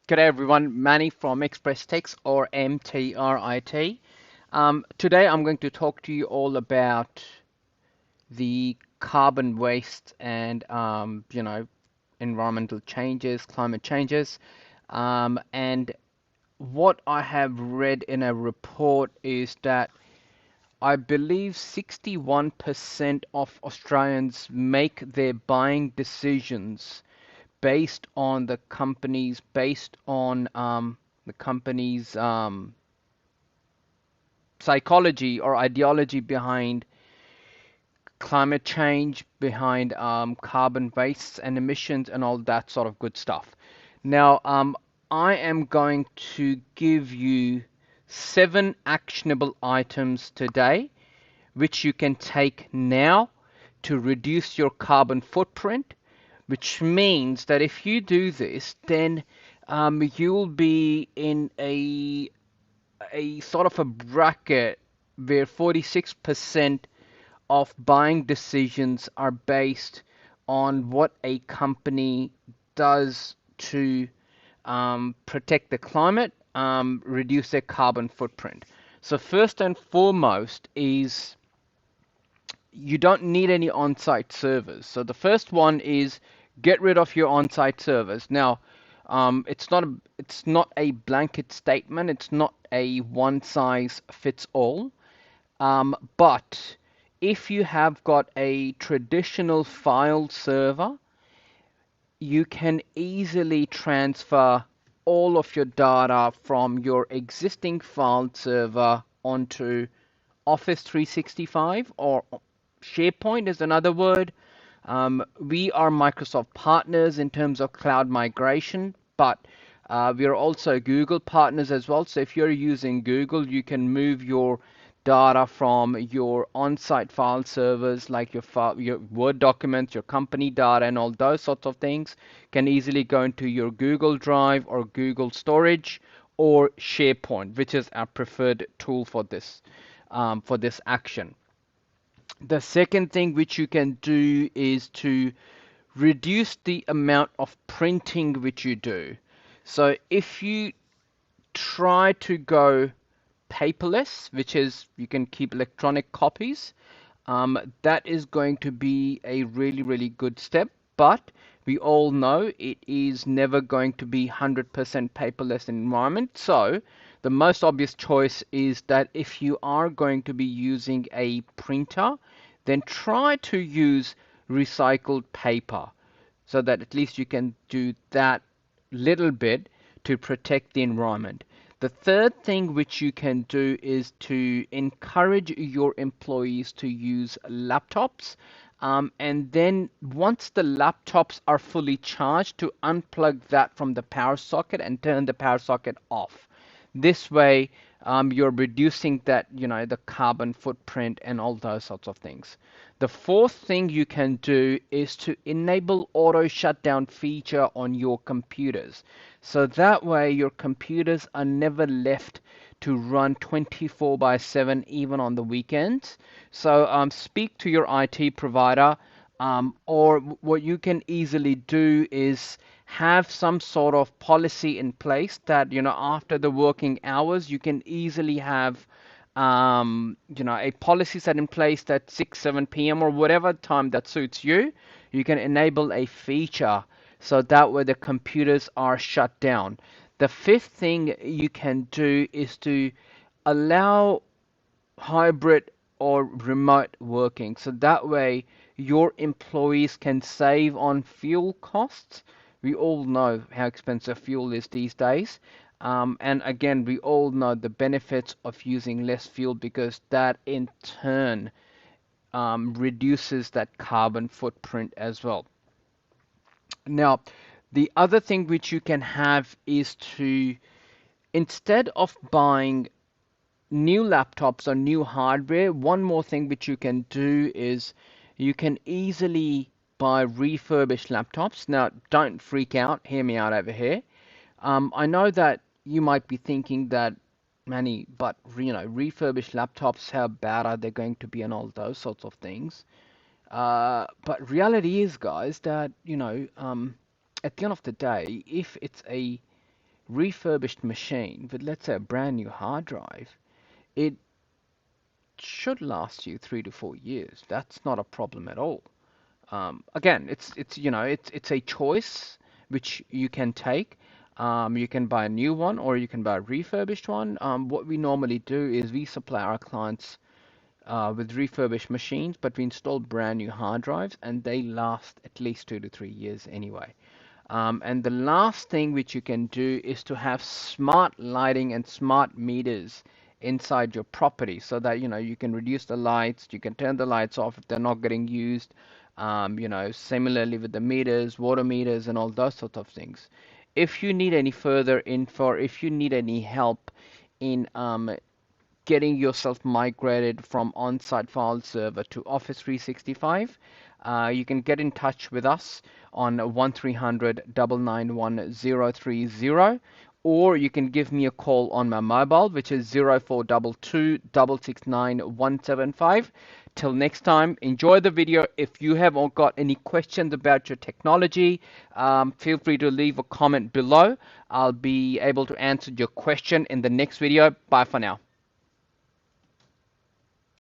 G'day everyone, Manny from Express Text or MTRIT. Today I'm going to talk to you all about the carbon waste and environmental changes, climate changes. And what I have read in a report is that I believe 61% of Australians make their buying decisions based on the company's psychology or ideology behind climate change, behind carbon wastes and emissions and all that sort of good stuff. Now, I am going to give you 7 actionable items today, which you can take now to reduce your carbon footprint, which means that if you do this, then you'll be in a sort of a bracket where 46% of buying decisions are based on what a company does to protect the climate, reduce their carbon footprint. So first and foremost is you don't need any on-site servers. So the first one is get rid of your on-site servers. Now, it's not a blanket statement. It's not a one size fits all. But if you have got a traditional file server, you can easily transfer all of your data from your existing file server onto Office 365 or SharePoint is another word. We are Microsoft partners in terms of cloud migration, but we are also Google partners as well. So if you're using Google, you can move your data from your on-site file servers like your Word documents, your company data, and all those sorts of things can easily go into your Google Drive or Google Storage or SharePoint, which is our preferred tool for this action. The second thing which you can do is to reduce the amount of printing which you do. So if you try to go paperless, which is you can keep electronic copies, that is going to be a really, really good step. But we all know it is never going to be 100% paperless environment. So the most obvious choice is that if you are going to be using a printer, then try to use recycled paper so that at least you can do that little bit to protect the environment. The third thing which you can do is to encourage your employees to use laptops. And then once the laptops are fully charged, to unplug that from the power socket and turn the power socket off. This way, you're reducing the carbon footprint and all those sorts of things. The fourth thing you can do is to enable auto shutdown feature on your computers. So that way your computers are never left to run 24 by 7 even on the weekends. So speak to your IT provider, or what you can easily do is have some sort of policy in place that after the working hours you can easily have a policy set in place that 6 7 p.m. or whatever time that suits you, you can enable a feature so that way the computers are shut down. The fifth thing you can do is to allow hybrid or remote working. So that way your employees can save on fuel costs. We all know how expensive fuel is these days. And again, we all know the benefits of using less fuel because that in turn reduces that carbon footprint as well. Now, the other thing which you can have is to, instead of buying new laptops or new hardware, one more thing which you can do is you can easily buy refurbished laptops. Now, don't freak out, hear me out over here. I know that you might be thinking that, Manny, but refurbished laptops, how bad are they going to be and all those sorts of things. But reality is, guys, that at the end of the day, if it's a refurbished machine with, let's say, a brand new hard drive, it should last you 3 to 4 years. That's not a problem at all. Again, it's a choice which you can take. You can buy a new one or you can buy a refurbished one. What we normally do is we supply our clients with refurbished machines, but we install brand new hard drives and they last at least 2 to 3 years anyway. And the last thing which you can do is to have smart lighting and smart meters inside your property so that you can reduce the lights, you can turn the lights off if they're not getting used. Similarly with the meters, water meters, and all those sorts of things. If you need any further info, if you need any help in getting yourself migrated from on-site file server to Office 365, you can get in touch with us on 1300 991 030, or you can give me a call on my mobile, which is 0422 669 175. Till next time, enjoy the video. If you have got any questions about your technology, feel free to leave a comment below. I'll be able to answer your question in the next video. Bye for now.